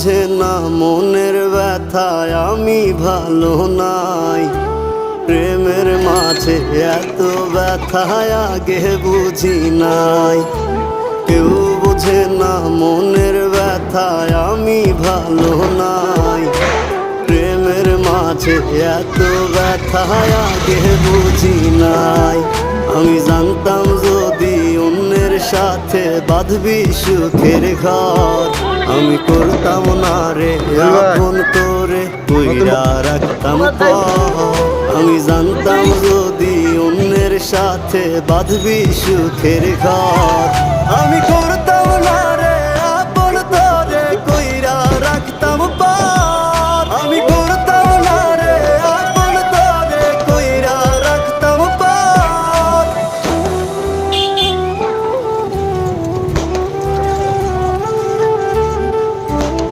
বুঝে না মনের ব্যথায় আমি ভালো নাই। প্রেমের মাঝে এত ব্যথায় আগে বুঝি নাই। কেউ বুঝে না মনের ব্যথায় আমি ভালো নাই। প্রেমের মাঝে এত ব্যথায় আগে বুঝি নাই। আমি জানতাম যদি অন্যের সাথে বাঁধবি সুখের ঘর, আমি করতাম না রে আপন করে কইরা রাখতাম পর। আমি জানতাম যদি অন্যের সাথে বাঁধবি সুখের ঘর, আমি করতাম